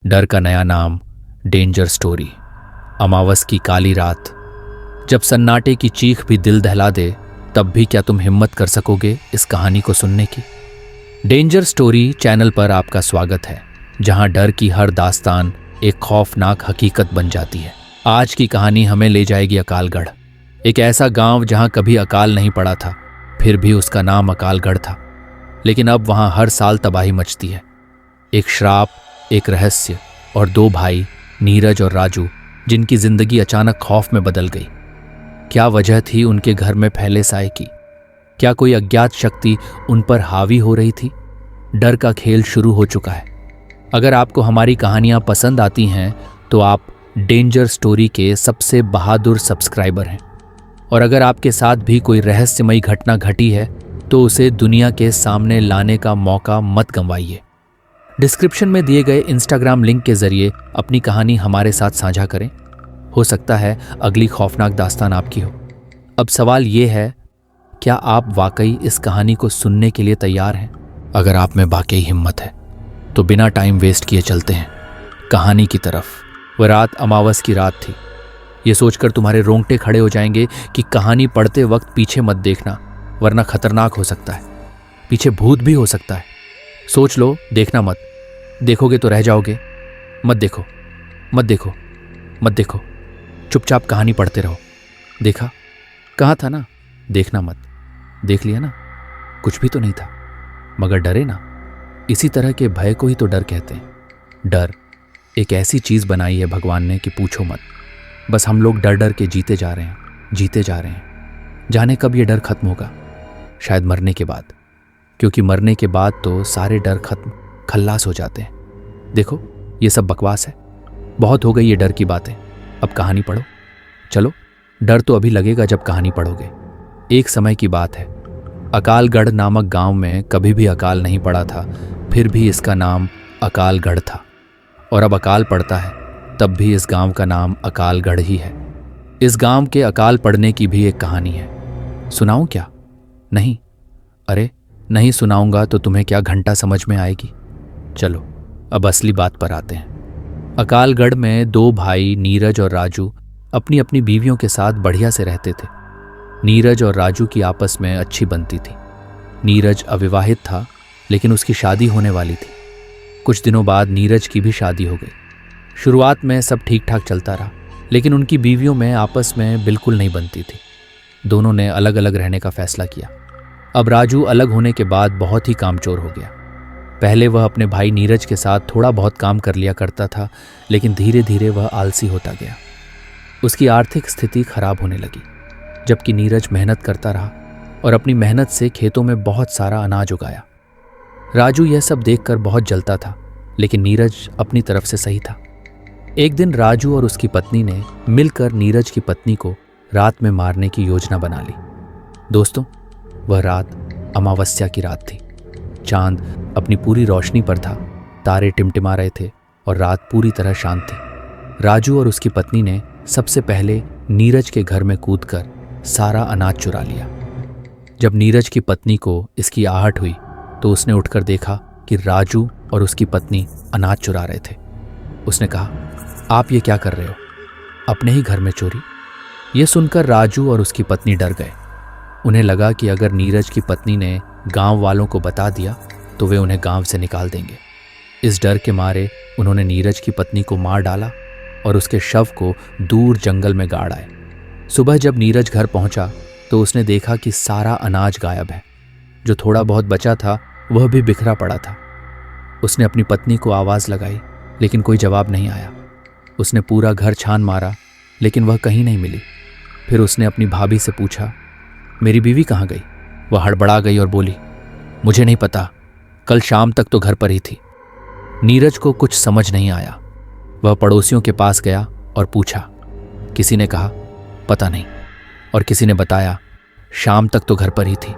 डर का नया नाम, डेंजर स्टोरी। अमावस की काली रात, जब सन्नाटे की चीख भी दिल दहला दे, तब भी क्या तुम हिम्मत कर सकोगे इस कहानी को सुनने की। डेंजर स्टोरी चैनल पर आपका स्वागत है, जहां डर की हर दास्तान एक खौफनाक हकीकत बन जाती है। आज की कहानी हमें ले जाएगी अकालगढ़, एक ऐसा गांव जहां कभी अकाल नहीं पड़ा था, फिर भी उसका नाम अकालगढ़ था। लेकिन अब वहां हर साल तबाही मचती है। एक श्राप, एक रहस्य और दो भाई नीरज और राजू, जिनकी जिंदगी अचानक खौफ में बदल गई। क्या वजह थी उनके घर में फैले साए की? क्या कोई अज्ञात शक्ति उन पर हावी हो रही थी? डर का खेल शुरू हो चुका है। अगर आपको हमारी कहानियां पसंद आती हैं तो आप डेंजर स्टोरी के सबसे बहादुर सब्सक्राइबर हैं, और अगर आपके साथ भी कोई रहस्यमयी घटना घटी है तो उसे दुनिया के सामने लाने का मौका मत गंवाइए। डिस्क्रिप्शन में दिए गए इंस्टाग्राम लिंक के जरिए अपनी कहानी हमारे साथ साझा करें। हो सकता है अगली खौफनाक दास्तान आपकी हो। अब सवाल ये है, क्या आप वाकई इस कहानी को सुनने के लिए तैयार हैं? अगर आप में वाकई हिम्मत है तो बिना टाइम वेस्ट किए चलते हैं कहानी की तरफ। वह रात अमावस की रात थी। ये सोचकर तुम्हारे रोंगटे खड़े हो जाएंगे कि कहानी पढ़ते वक्त पीछे मत देखना, वरना खतरनाक हो सकता है। पीछे भूत भी हो सकता है। सोच लो, देखना मत। देखोगे तो रह जाओगे। मत देखो, मत देखो, मत देखो। चुपचाप कहानी पढ़ते रहो। देखा? कहा था ना, देखना मत। देख लिया ना, कुछ भी तो नहीं था, मगर डरे ना। इसी तरह के भय को ही तो डर कहते हैं। डर एक ऐसी चीज बनाई है भगवान ने कि पूछो मत। बस हम लोग डर डर के जीते जा रहे हैं, जीते जा रहे हैं। जाने कब ये डर खत्म होगा? शायद मरने के बाद, क्योंकि मरने के बाद तो सारे डर खत्म, खल्लास हो जाते हैं। देखो, ये सब बकवास है। बहुत हो गई ये डर की बातें। अब कहानी पढ़ो। चलो, डर तो अभी लगेगा जब कहानी पढ़ोगे। एक समय की बात है, अकालगढ़ नामक गांव में कभी भी अकाल नहीं पड़ा था, फिर भी इसका नाम अकालगढ़ था। और अब अकाल पड़ता है तब भी इस गांव का नाम अकालगढ़ ही है। इस गांव के अकाल पड़ने की भी एक कहानी है। सुनाऊं क्या? नहीं? अरे नहीं सुनाऊंगा तो तुम्हें क्या घंटा समझ में आएगी? चलो, अब असली बात पर आते हैं। अकालगढ़ में दो भाई नीरज और राजू अपनी अपनी बीवियों के साथ बढ़िया से रहते थे। नीरज और राजू की आपस में अच्छी बनती थी। नीरज अविवाहित था, लेकिन उसकी शादी होने वाली थी। कुछ दिनों बाद नीरज की भी शादी हो गई। शुरुआत में सब ठीक ठाक चलता रहा, लेकिन उनकी बीवियों में आपस में बिल्कुल नहीं बनती थी। दोनों ने अलग अलग रहने का फैसला किया। अब राजू अलग होने के बाद बहुत ही कामचोर हो गया। पहले वह अपने भाई नीरज के साथ थोड़ा बहुत काम कर लिया करता था, लेकिन धीरे धीरे वह आलसी होता गया। उसकी आर्थिक स्थिति खराब होने लगी, जबकि नीरज मेहनत करता रहा और अपनी मेहनत से खेतों में बहुत सारा अनाज उगाया। राजू यह सब देखकर बहुत जलता था, लेकिन नीरज अपनी तरफ से सही था। एक दिन राजू और उसकी पत्नी ने मिलकर नीरज की पत्नी को रात में मारने की योजना बना ली। दोस्तों, वह रात अमावस्या की रात थी। चांद अपनी पूरी रोशनी पर था, तारे टिमटिमा रहे थे और रात पूरी तरह शांत थी। राजू और उसकी पत्नी ने सबसे पहले नीरज के घर में कूदकर सारा अनाज चुरा लिया। जब नीरज की पत्नी को इसकी आहट हुई तो उसने उठकर देखा कि राजू और उसकी पत्नी अनाज चुरा रहे थे। उसने कहा, आप ये क्या कर रहे हो? अपने ही घर में चोरी? यह सुनकर राजू और उसकी पत्नी डर गए। उन्हें लगा कि अगर नीरज की पत्नी ने गांव वालों को बता दिया तो वे उन्हें गांव से निकाल देंगे। इस डर के मारे उन्होंने नीरज की पत्नी को मार डाला और उसके शव को दूर जंगल में गाड़ आए। सुबह जब नीरज घर पहुंचा तो उसने देखा कि सारा अनाज गायब है। जो थोड़ा बहुत बचा था वह भी बिखरा पड़ा था। उसने अपनी पत्नी को आवाज़ लगाई, लेकिन कोई जवाब नहीं आया। उसने पूरा घर छान मारा, लेकिन वह कहीं नहीं मिली। फिर उसने अपनी भाभी से पूछा, मेरी बीवी कहाँ गई? वह हड़बड़ा गई और बोली, मुझे नहीं पता, कल शाम तक तो घर पर ही थी। नीरज को कुछ समझ नहीं आया। वह पड़ोसियों के पास गया और पूछा। किसी ने कहा, पता नहीं, और किसी ने बताया, शाम तक तो घर पर ही थी।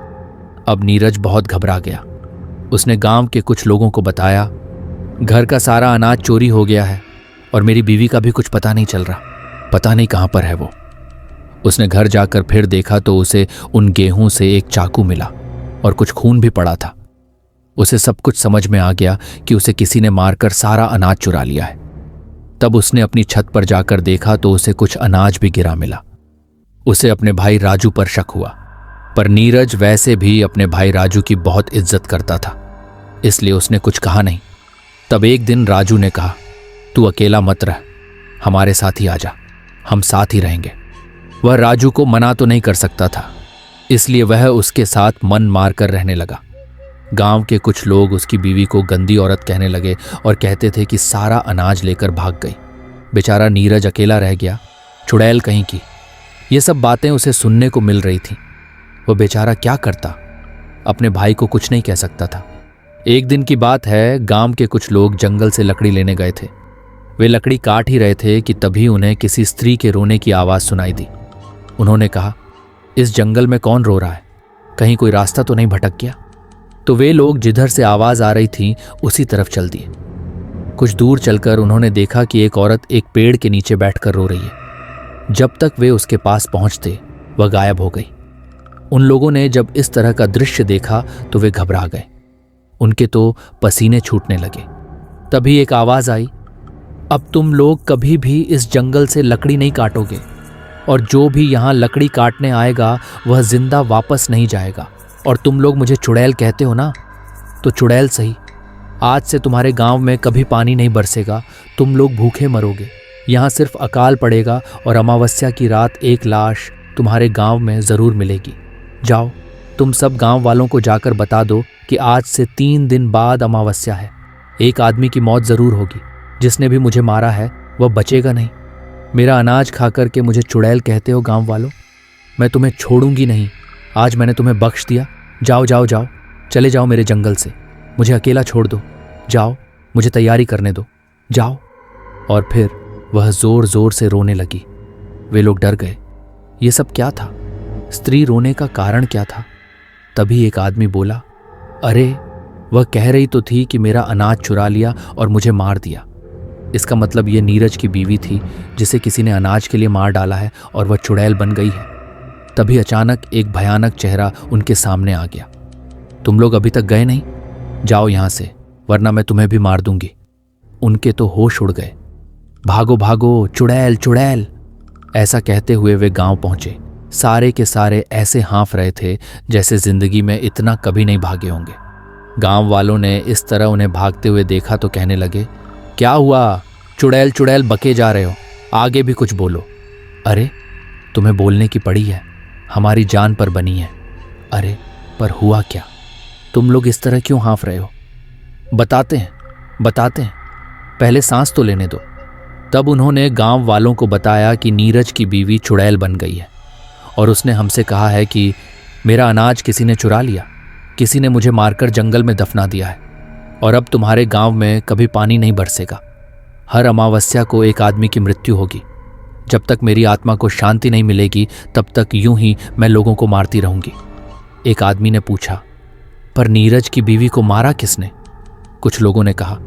अब नीरज बहुत घबरा गया। उसने गांव के कुछ लोगों को बताया, घर का सारा अनाज चोरी हो गया है और मेरी बीवी का भी कुछ पता नहीं चल रहा, पता नहीं कहाँ पर है वो। उसने घर जाकर फिर देखा तो उसे उन गेहूं से एक चाकू मिला और कुछ खून भी पड़ा था। उसे सब कुछ समझ में आ गया कि उसे किसी ने मारकर सारा अनाज चुरा लिया है। तब उसने अपनी छत पर जाकर देखा तो उसे कुछ अनाज भी गिरा मिला। उसे अपने भाई राजू पर शक हुआ, पर नीरज वैसे भी अपने भाई राजू की बहुत इज्जत करता था, इसलिए उसने कुछ कहा नहीं। तब एक दिन राजू ने कहा, तू अकेला मत रह, हमारे साथ ही आजा, हम साथ ही रहेंगे। वह राजू को मना तो नहीं कर सकता था, इसलिए वह उसके साथ मन मार कर रहने लगा। गांव के कुछ लोग उसकी बीवी को गंदी औरत कहने लगे और कहते थे कि सारा अनाज लेकर भाग गई। बेचारा नीरज अकेला रह गया, चुड़ैल कहीं की। ये सब बातें उसे सुनने को मिल रही थीं। वह बेचारा क्या करता, अपने भाई को कुछ नहीं कह सकता था। एक दिन की बात है, गांव के कुछ लोग जंगल से लकड़ी लेने गए थे। वे लकड़ी काट ही रहे थे कि तभी उन्हें किसी स्त्री के रोने की आवाज़ सुनाई दी। उन्होंने कहा, इस जंगल में कौन रो रहा है, कहीं कोई रास्ता तो नहीं भटक गया? तो वे लोग जिधर से आवाज़ आ रही थी उसी तरफ चल दिए। कुछ दूर चलकर उन्होंने देखा कि एक औरत एक पेड़ के नीचे बैठकर रो रही है। जब तक वे उसके पास पहुंचते वह गायब हो गई। उन लोगों ने जब इस तरह का दृश्य देखा तो वे घबरा गए। उनके तो पसीने छूटने लगे। तभी एक आवाज़ आई, अब तुम लोग कभी भी इस जंगल से लकड़ी नहीं काटोगे, और जो भी यहाँ लकड़ी काटने आएगा वह जिंदा वापस नहीं जाएगा। और तुम लोग मुझे चुड़ैल कहते हो ना, तो चुड़ैल सही, आज से तुम्हारे गांव में कभी पानी नहीं बरसेगा, तुम लोग भूखे मरोगे। यहाँ सिर्फ अकाल पड़ेगा और अमावस्या की रात एक लाश तुम्हारे गांव में ज़रूर मिलेगी। जाओ, तुम सब गांव वालों को जाकर बता दो कि आज से 3 दिन बाद अमावस्या है। एक आदमी की मौत ज़रूर होगी, जिसने भी मुझे मारा है वह बचेगा नहीं। मेरा अनाज खा कर के मुझे चुड़ैल कहते हो गांव वालों, मैं तुम्हें छोड़ूंगी नहीं। आज मैंने तुम्हें बख्श दिया, जाओ जाओ जाओ, चले जाओ मेरे जंगल से, मुझे अकेला छोड़ दो, जाओ, मुझे तैयारी करने दो, जाओ। और फिर वह जोर जोर से रोने लगी। वे लोग डर गए, ये सब क्या था? स्त्री रोने का कारण क्या था? तभी एक आदमी बोला, अरे वह कह रही तो थी कि मेरा अनाज चुरा लिया और मुझे मार दिया। इसका मतलब ये नीरज की बीवी थी जिसे किसी ने अनाज के लिए मार डाला है और वह चुड़ैल बन गई है। तभी अचानक एक भयानक चेहरा उनके सामने आ गया। तुम लोग अभी तक गए नहीं? जाओ यहाँ से, वरना मैं तुम्हें भी मार दूंगी। उनके तो होश उड़ गए। भागो भागो, चुड़ैल चुड़ैल, ऐसा कहते हुए वे गांव पहुंचे। सारे के सारे ऐसे हाँफ रहे थे जैसे जिंदगी में इतना कभी नहीं भागे होंगे। गांव वालों ने इस तरह उन्हें भागते हुए देखा तो कहने लगे, क्या हुआ, चुड़ैल चुड़ैल बके जा रहे हो, आगे भी कुछ बोलो। अरे तुम्हें बोलने की पड़ी है, हमारी जान पर बनी है। अरे पर हुआ क्या, तुम लोग इस तरह क्यों हाँफ रहे हो? बताते हैं, पहले सांस तो लेने दो। तब उन्होंने गांव वालों को बताया कि नीरज की बीवी चुड़ैल बन गई है और उसने हमसे कहा है कि मेरा अनाज किसी ने चुरा लिया, किसी ने मुझे मारकर जंगल में दफना दिया है और अब तुम्हारे गांव में कभी पानी नहीं बरसेगा। हर अमावस्या को एक आदमी की मृत्यु होगी। जब तक मेरी आत्मा को शांति नहीं मिलेगी तब तक यूं ही मैं लोगों को मारती रहूंगी। एक आदमी ने पूछा, पर नीरज की बीवी को मारा किसने? कुछ लोगों ने कहा,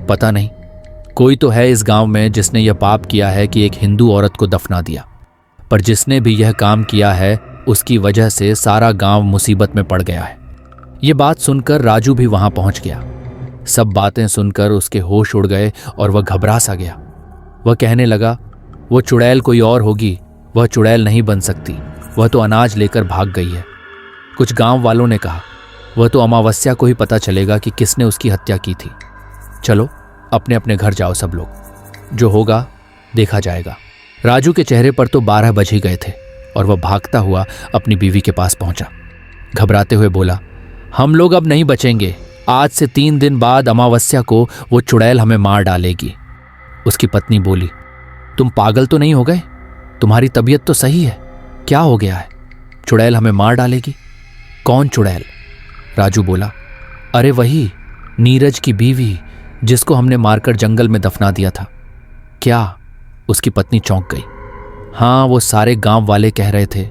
पता नहीं, कोई तो है इस गांव में जिसने यह पाप किया है कि एक हिंदू औरत को दफना दिया। पर जिसने भी यह काम किया है उसकी वजह से सारा गांव मुसीबत में पड़ गया है। ये बात सुनकर राजू भी वहां पहुंच गया। सब बातें सुनकर उसके होश उड़ गए और वह घबरा सा गया। वह कहने लगा, वो चुड़ैल कोई और होगी, वह चुड़ैल नहीं बन सकती, वह तो अनाज लेकर भाग गई है। कुछ गांव वालों ने कहा, वह तो अमावस्या को ही पता चलेगा कि किसने उसकी हत्या की थी। चलो अपने अपने घर जाओ सब लोग, जो होगा देखा जाएगा। राजू के चेहरे पर तो 12 बज ही गए थे और वह भागता हुआ अपनी बीवी के पास पहुंचा। घबराते हुए बोला, हम लोग अब नहीं बचेंगे, आज से 3 दिन बाद अमावस्या को वो चुड़ैल हमें मार डालेगी। उसकी पत्नी बोली, तुम पागल तो नहीं हो गए? तुम्हारी तबीयत तो सही है, क्या हो गया है? चुड़ैल हमें मार डालेगी? कौन चुड़ैल? राजू बोला, अरे वही नीरज की बीवी जिसको हमने मारकर जंगल में दफना दिया था। क्या? उसकी पत्नी चौंक गई। हाँ, वो सारे गांव वाले कह रहे थे।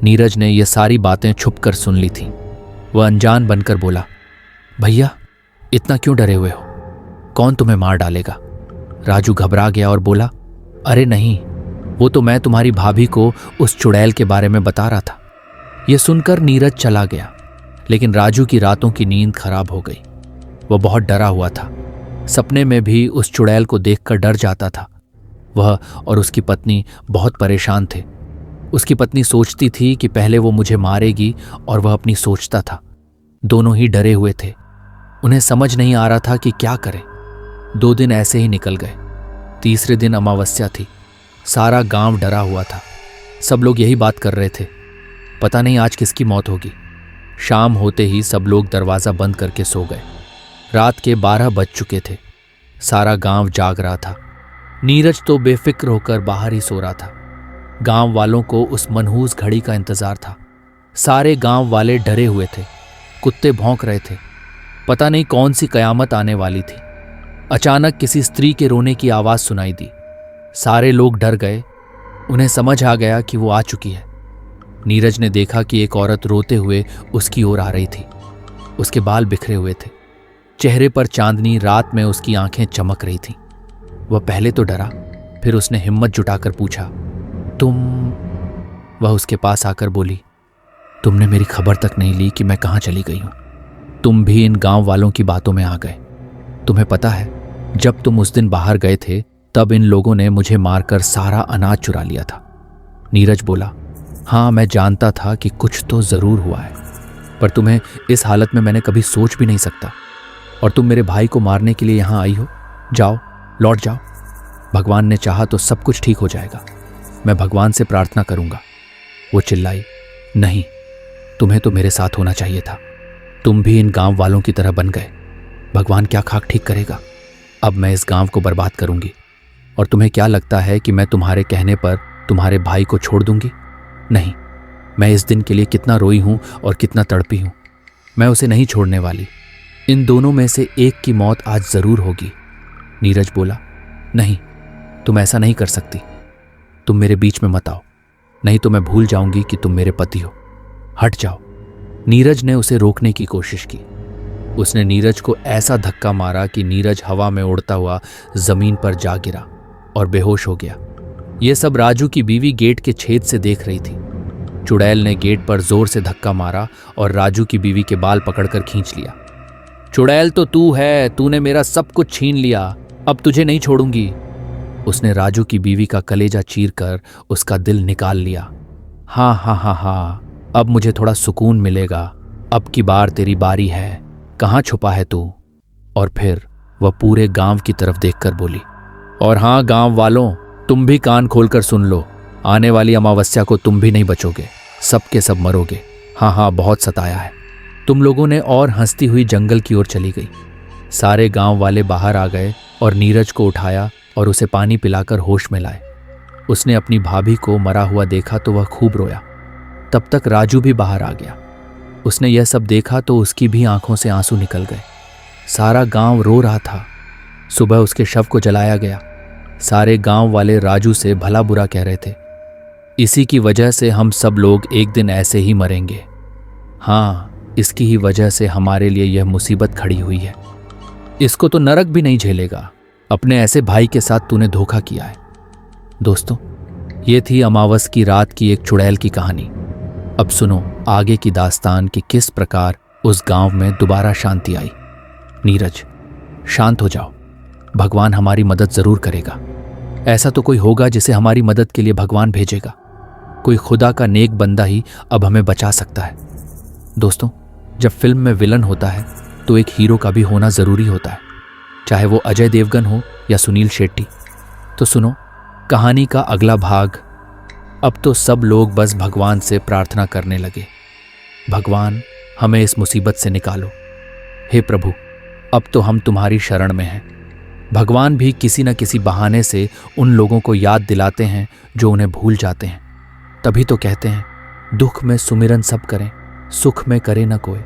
नीरज ने ये सारी बातें छुपकर सुन ली थी। वह अनजान बनकर बोला, भैया इतना क्यों डरे हुए हो? कौन तुम्हें मार डालेगा? राजू घबरा गया और बोला, अरे नहीं, वो तो मैं तुम्हारी भाभी को उस चुड़ैल के बारे में बता रहा था। यह सुनकर नीरज चला गया, लेकिन राजू की रातों की नींद खराब हो गई। वह बहुत डरा हुआ था। सपने में भी उस चुड़ैल को देखकर डर जाता था। वह और उसकी पत्नी बहुत परेशान थे। उसकी पत्नी सोचती थी कि पहले वो मुझे मारेगी और वह अपनी सोचता था। दोनों ही डरे हुए थे। उन्हें समझ नहीं आ रहा था कि क्या करें। 2 दिन ऐसे ही निकल गए। तीसरे दिन अमावस्या थी। सारा गांव डरा हुआ था। सब लोग यही बात कर रहे थे, पता नहीं आज किसकी मौत होगी। शाम होते ही सब लोग दरवाज़ा बंद करके सो गए। रात के 12 बज चुके थे। सारा गांव जाग रहा था। नीरज तो बेफिक्र होकर बाहर ही सो रहा था। गांव वालों को उस मनहूस घड़ी का इंतजार था। सारे गांव वाले डरे हुए थे। कुत्ते भौंक रहे थे। पता नहीं कौन सी कयामत आने वाली थी। अचानक किसी स्त्री के रोने की आवाज़ सुनाई दी। सारे लोग डर गए। उन्हें समझ आ गया कि वो आ चुकी है। नीरज ने देखा कि एक औरत रोते हुए उसकी ओर आ रही थी। उसके बाल बिखरे हुए थे। चेहरे पर चांदनी रात में उसकी आंखें चमक रही थीं। वह पहले तो डरा, फिर उसने हिम्मत जुटाकर पूछा, तुम? वह उसके पास आकर बोली, तुमने मेरी खबर तक नहीं ली कि मैं कहाँ चली गई हूँ। तुम भी इन गांव वालों की बातों में आ गए। तुम्हें पता है, जब तुम उस दिन बाहर गए थे तब इन लोगों ने मुझे मारकर सारा अनाज चुरा लिया था। नीरज बोला, हाँ मैं जानता था कि कुछ तो जरूर हुआ है, पर तुम्हें इस हालत में मैंने कभी सोच भी नहीं सकता। और तुम मेरे भाई को मारने के लिए यहाँ आई हो। जाओ, लौट जाओ। भगवान ने चाहा तो सब कुछ ठीक हो जाएगा। मैं भगवान से प्रार्थना करूंगा। वो चिल्लाई, नहीं, तुम्हें तो मेरे साथ होना चाहिए था। तुम भी इन गांव वालों की तरह बन गए। भगवान क्या खाक ठीक करेगा। अब मैं इस गांव को बर्बाद करूंगी। और तुम्हें क्या लगता है कि मैं तुम्हारे कहने पर तुम्हारे भाई को छोड़ दूंगी? नहीं, मैं इस दिन के लिए कितना रोई हूं और कितना तड़पी हूं। मैं उसे नहीं छोड़ने वाली। इन दोनों में से एक की मौत आज जरूर होगी। नीरज बोला, नहीं, तुम ऐसा नहीं कर सकती। तुम मेरे बीच में मत आओ, नहीं तो मैं भूल जाऊंगी कि तुम मेरे पति हो। हट जाओ। नीरज ने उसे रोकने की कोशिश की। उसने नीरज को ऐसा धक्का मारा कि नीरज हवा में उड़ता हुआ जमीन पर जा गिरा और बेहोश हो गया। यह सब राजू की बीवी गेट के छेद से देख रही थी। चुड़ैल ने गेट पर जोर से धक्का मारा और राजू की बीवी के बाल पकड़कर खींच लिया। चुड़ैल तो तू है, तूने मेरा सब कुछ छीन लिया, अब तुझे नहीं छोड़ूंगी। उसने राजू की बीवी का कलेजा चीरकर उसका दिल निकाल लिया। हाँ हाँ हाँ हाँ, अब मुझे थोड़ा सुकून मिलेगा। अब की बार तेरी बारी है। कहाँ छुपा है तू? और फिर वह पूरे गांव की तरफ देखकर बोली, और हाँ गांव वालों, तुम भी कान खोलकर सुन लो। आने वाली अमावस्या को तुम भी नहीं बचोगे, सब के सब मरोगे। हाँ हाँ, बहुत सताया है तुम लोगों ने। और हंसती हुई जंगल की ओर चली गई। सारे गांव वाले बाहर आ गए और नीरज को उठाया और उसे पानी पिलाकर होश में लाए। उसने अपनी भाभी को मरा हुआ देखा तो वह खूब रोया। तब तक राजू भी बाहर आ गया। उसने यह सब देखा तो उसकी भी आंखों से आंसू निकल गए। सारा गांव रो रहा था। सुबह उसके शव को जलाया गया। सारे गांव वाले राजू से भला बुरा कह रहे थे। इसी की वजह से हम सब लोग एक दिन ऐसे ही मरेंगे। हाँ, इसकी ही वजह से हमारे लिए यह मुसीबत खड़ी हुई है। इसको तो नरक भी नहीं झेलेगा। अपने ऐसे भाई के साथ तूने धोखा किया है। दोस्तों, ये थी अमावस की रात की एक चुड़ैल की कहानी। अब सुनो आगे की दास्तान कि किस प्रकार उस गांव में दोबारा शांति आई। नीरज, शांत हो जाओ। भगवान हमारी मदद जरूर करेगा। ऐसा तो कोई होगा जिसे हमारी मदद के लिए भगवान भेजेगा। कोई खुदा का नेक बंदा ही अब हमें बचा सकता है। दोस्तों, जब फिल्म में विलन होता है तो एक हीरो का भी होना जरूरी होता है, चाहे वो अजय देवगन हो या सुनील शेट्टी। तो सुनो कहानी का अगला भाग। अब तो सब लोग बस भगवान से प्रार्थना करने लगे, भगवान हमें इस मुसीबत से निकालो। हे प्रभु, अब तो हम तुम्हारी शरण में हैं। भगवान भी किसी न किसी बहाने से उन लोगों को याद दिलाते हैं जो उन्हें भूल जाते हैं। तभी तो कहते हैं, दुख में सुमिरन सब करें, सुख में करे न कोई।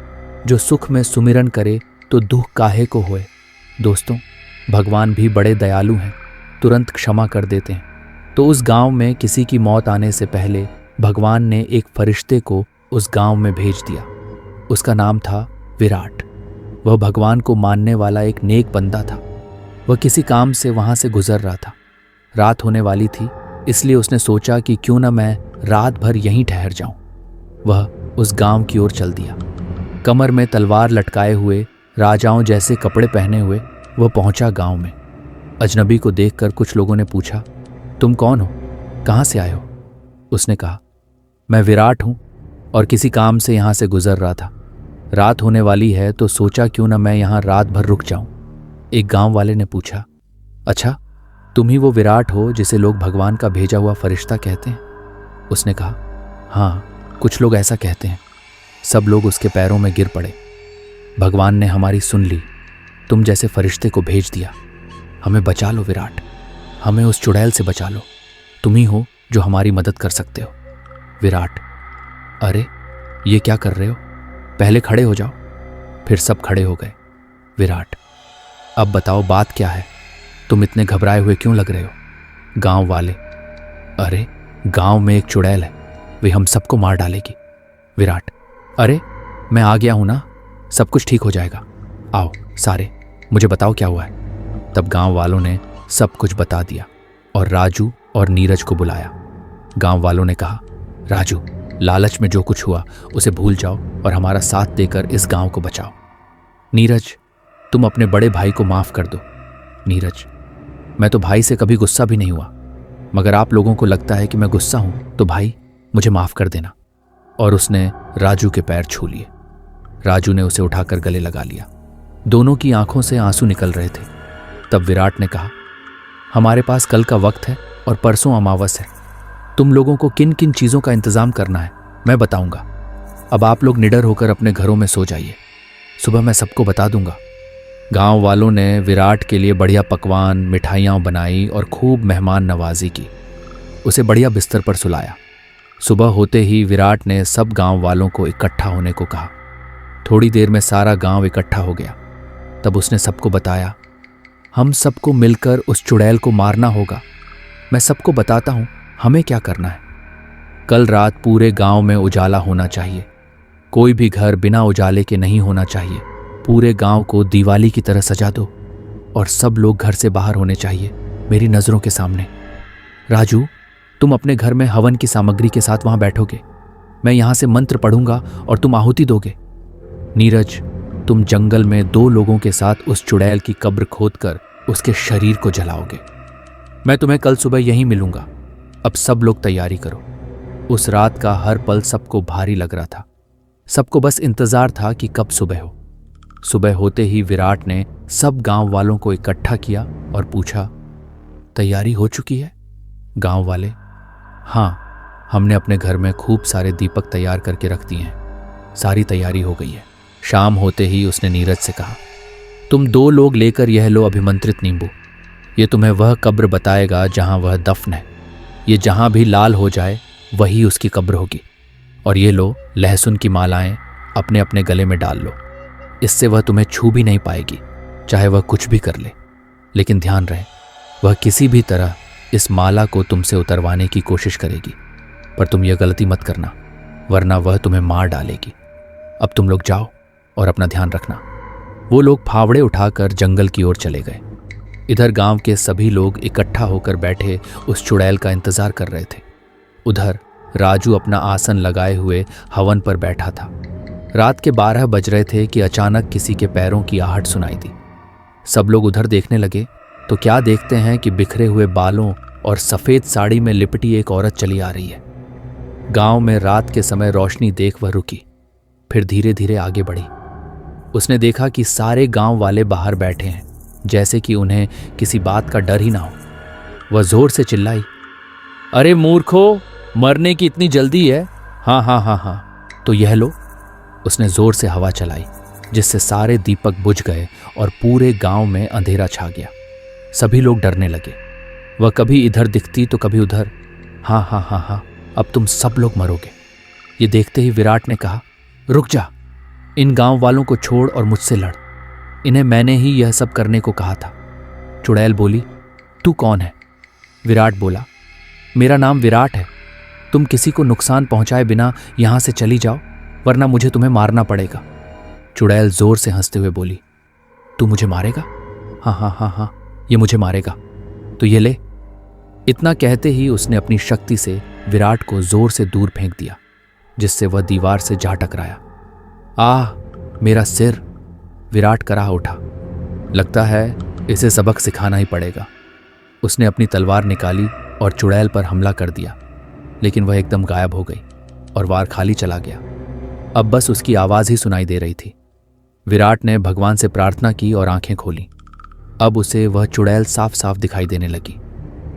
जो सुख में सुमिरन करे तो दुख काहे को होए। दोस्तों, भगवान भी बड़े दयालु हैं, तुरंत क्षमा कर देते हैं। तो उस गांव में किसी की मौत आने से पहले भगवान ने एक फरिश्ते को उस गांव में भेज दिया। उसका नाम था विराट। वह भगवान को मानने वाला एक नेक बंदा था। वह किसी काम से वहां से गुजर रहा था। रात होने वाली थी, इसलिए उसने सोचा कि क्यों न मैं रात भर यहीं ठहर जाऊं। वह उस गांव की ओर चल दिया। कमर में तलवार लटकाए हुए, राजाओं जैसे कपड़े पहने हुए वह पहुंचा गांव में। अजनबी को देखकर कुछ लोगों ने पूछा, तुम कौन हो, कहाँ से आए हो? उसने कहा, मैं विराट हूं और किसी काम से यहां से गुजर रहा था। रात होने वाली है तो सोचा क्यों ना मैं यहां रात भर रुक जाऊं। एक गांव वाले ने पूछा, अच्छा तुम ही वो विराट हो जिसे लोग भगवान का भेजा हुआ फरिश्ता कहते हैं? उसने कहा, हाँ कुछ लोग ऐसा कहते हैं। सब लोग उसके पैरों में गिर पड़े। भगवान ने हमारी सुन ली, तुम जैसे फरिश्ते को भेज दिया। हमें बचा लो विराट, हमें उस चुड़ैल से बचा लो। तुम ही हो जो हमारी मदद कर सकते हो। विराट, अरे ये क्या कर रहे हो, पहले खड़े हो जाओ। फिर सब खड़े हो गए। विराट, अब बताओ बात क्या है, तुम इतने घबराए हुए क्यों लग रहे हो? गांव वाले, अरे गांव में एक चुड़ैल है, वे हम सबको मार डालेगी। विराट, अरे मैं आ गया हूं ना, सब कुछ ठीक हो जाएगा। आओ सारे, मुझे बताओ क्या हुआ है। तब गांव वालों ने सब कुछ बता दिया और राजू और नीरज को बुलाया। गांव वालों ने कहा, राजू, लालच में जो कुछ हुआ उसे भूल जाओ और हमारा साथ देकर इस गांव को बचाओ। नीरज, तुम अपने बड़े भाई को माफ कर दो। नीरज, मैं तो भाई से कभी गुस्सा भी नहीं हुआ, मगर आप लोगों को लगता है कि मैं गुस्सा हूं तो भाई मुझे माफ कर देना। और उसने राजू के पैर छू लिए। राजू ने उसे उठाकर गले लगा लिया। दोनों की आंखों से आंसू निकल रहे थे। तब विराट ने कहा, हमारे पास कल का वक्त है और परसों अमावस है। तुम लोगों को किन किन चीज़ों का इंतजाम करना है मैं बताऊंगा। अब आप लोग निडर होकर अपने घरों में सो जाइए, सुबह मैं सबको बता दूंगा। गांव वालों ने विराट के लिए बढ़िया पकवान, मिठाइयाँ बनाई और खूब मेहमान नवाजी की। उसे बढ़िया बिस्तर पर सुलाया। सुबह होते ही विराट ने सब गांव वालों को इकट्ठा होने को कहा। थोड़ी देर में सारा गांव इकट्ठा हो गया। तब उसने सबको बताया, हम सबको मिलकर उस चुड़ैल को मारना होगा। मैं सबको बताता हूं हमें क्या करना है। कल रात पूरे गांव में उजाला होना चाहिए। कोई भी घर बिना उजाले के नहीं होना चाहिए। पूरे गांव को दिवाली की तरह सजा दो और सब लोग घर से बाहर होने चाहिए, मेरी नजरों के सामने। राजू, तुम अपने घर में हवन की सामग्री के साथ वहां बैठोगे। मैं यहां से मंत्र पढ़ूंगा और तुम आहुति दोगे। नीरज, तुम जंगल में 2 लोगों के साथ उस चुड़ैल की कब्र खोदकर उसके शरीर को जलाओगे। मैं तुम्हें कल सुबह यहीं मिलूंगा। अब सब लोग तैयारी करो। उस रात का हर पल सबको भारी लग रहा था। सबको बस इंतजार था कि कब सुबह हो। सुबह होते ही विराट ने सब गांव वालों को इकट्ठा किया और पूछा, तैयारी हो चुकी है? गांव वाले, हाँ, हमने अपने घर में खूब सारे दीपक तैयार करके रख दिए हैं, सारी तैयारी हो गई है। शाम होते ही उसने नीरज से कहा, तुम 2 लोग लेकर यह लो अभिमंत्रित नींबू। ये तुम्हें वह कब्र बताएगा जहां वह दफन है। ये जहां भी लाल हो जाए वही उसकी कब्र होगी। और ये लो लहसुन की मालाएं, अपने अपने गले में डाल लो। इससे वह तुम्हें छू भी नहीं पाएगी, चाहे वह कुछ भी कर ले। लेकिन ध्यान रहे, वह किसी भी तरह इस माला को तुमसे उतरवाने की कोशिश करेगी, पर तुम यह गलती मत करना, वरना वह तुम्हें मार डालेगी। अब तुम लोग जाओ और अपना ध्यान रखना। वो लोग फावड़े उठाकर जंगल की ओर चले गए। इधर गांव के सभी लोग इकट्ठा होकर बैठे उस चुड़ैल का इंतजार कर रहे थे। उधर राजू अपना आसन लगाए हुए हवन पर बैठा था। रात के 12 बज रहे थे कि अचानक किसी के पैरों की आहट सुनाई दी। सब लोग उधर देखने लगे तो क्या देखते हैं कि बिखरे हुए बालों और सफेद साड़ी में लिपटी एक औरत चली आ रही है। गांव में रात के समय रोशनी देख वह रुकी, फिर धीरे धीरे आगे बढ़ी। उसने देखा कि सारे गांव वाले बाहर बैठे हैं, जैसे कि उन्हें किसी बात का डर ही ना हो। वह जोर से चिल्लाई, अरे मूर्खों, मरने की इतनी जल्दी है? हाँ हाँ हाँ हाँ, तो यह लो। उसने जोर से हवा चलाई, जिससे सारे दीपक बुझ गए और पूरे गांव में अंधेरा छा गया। सभी लोग डरने लगे। वह कभी इधर दिखती तो कभी उधर। हाँ हाँ हाँ हाँ, अब तुम सब लोग मरोगे। ये देखते ही विराट ने कहा, रुक जा, इन गांव वालों को छोड़ और मुझसे लड़। इन्हें मैंने ही यह सब करने को कहा था। चुड़ैल बोली, तू कौन है? विराट बोला, मेरा नाम विराट है। तुम किसी को नुकसान पहुंचाए बिना यहां से चली जाओ, वरना मुझे तुम्हें मारना पड़ेगा। चुड़ैल जोर से हंसते हुए बोली, तू मुझे मारेगा? हाँ हाँ हाँ हाँ, ये मुझे मारेगा, तो ये ले। इतना कहते ही उसने अपनी शक्ति से विराट को जोर से दूर फेंक दिया, जिससे वह दीवार से जा टकराया। आह, मेरा सिर। विराट कराह उठा। लगता है इसे सबक सिखाना ही पड़ेगा। उसने अपनी तलवार निकाली और चुड़ैल पर हमला कर दिया, लेकिन वह एकदम गायब हो गई और वार खाली चला गया। अब बस उसकी आवाज ही सुनाई दे रही थी। विराट ने भगवान से प्रार्थना की और आंखें खोली। अब उसे वह चुड़ैल साफ साफ दिखाई देने लगी।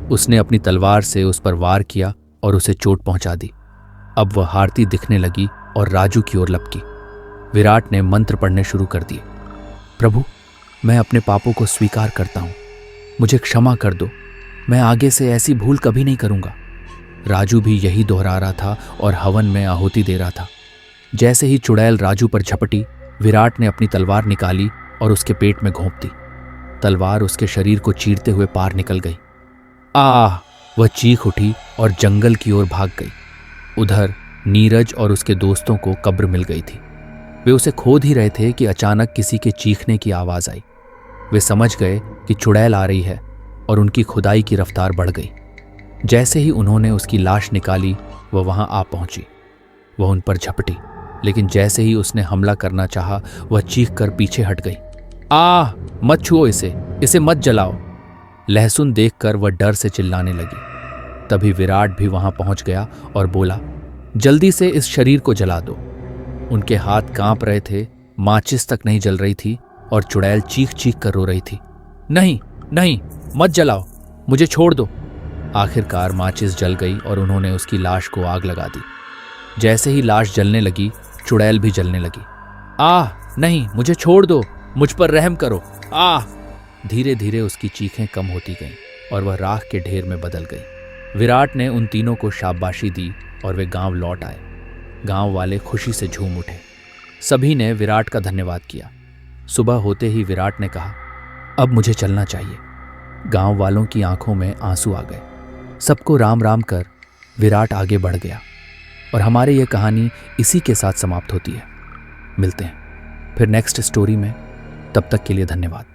उसने अपनी तलवार से उस पर वार किया और उसे चोट पहुंचा दी। अब वह हारती दिखने लगी और राजू की ओर लपकी। विराट ने मंत्र पढ़ने शुरू कर दिए। प्रभु, मैं अपने पापों को स्वीकार करता हूं, मुझे क्षमा कर दो, मैं आगे से ऐसी भूल कभी नहीं करूंगा। राजू भी यही दोहरा रहा था और हवन में आहुति दे रहा था। जैसे ही चुड़ैल राजू पर झपटी, विराट ने अपनी तलवार निकाली और उसके पेट में घोंप दी। तलवार उसके शरीर को चीरते हुए पार निकल गई। आह! वह चीख उठी और जंगल की ओर भाग गई। उधर नीरज और उसके दोस्तों को कब्र मिल गई थी। वे उसे खोद ही रहे थे कि अचानक किसी के चीखने की आवाज आई। वे समझ गए कि चुड़ैल आ रही है और उनकी खुदाई की रफ्तार बढ़ गई। जैसे ही उन्होंने उसकी लाश निकाली, वह वहां आ पहुंची। वह उन पर झपटी, लेकिन जैसे ही उसने हमला करना चाहा, वह चीख कर पीछे हट गई। आह! मत छुओ इसे मत जलाओ। लहसुन देखकर वह डर से चिल्लाने लगी। तभी विराट भी वहां पहुंच गया और बोला, जल्दी से इस शरीर को जला दो। उनके हाथ कांप रहे थे, माचिस तक नहीं जल रही थी और चुड़ैल चीख चीख कर रो रही थी। नहीं नहीं, मत जलाओ, मुझे छोड़ दो। आखिरकार माचिस जल गई और उन्होंने उसकी लाश को आग लगा दी। जैसे ही लाश जलने लगी, चुड़ैल भी जलने लगी। आह! नहीं, मुझे छोड़ दो, मुझ पर रहम करो। आह! धीरे धीरे उसकी चीखें कम होती गईं और वह राख के ढेर में बदल गई। विराट ने उन तीनों को शाबाशी दी और वे गांव लौट आए। गांव वाले खुशी से झूम उठे। सभी ने विराट का धन्यवाद किया। सुबह होते ही विराट ने कहा, अब मुझे चलना चाहिए। गांव वालों की आंखों में आंसू आ गए। सबको राम राम कर विराट आगे बढ़ गया। और हमारी यह कहानी इसी के साथ समाप्त होती है। मिलते हैं फिर नेक्स्ट स्टोरी में। तब तक के लिए धन्यवाद।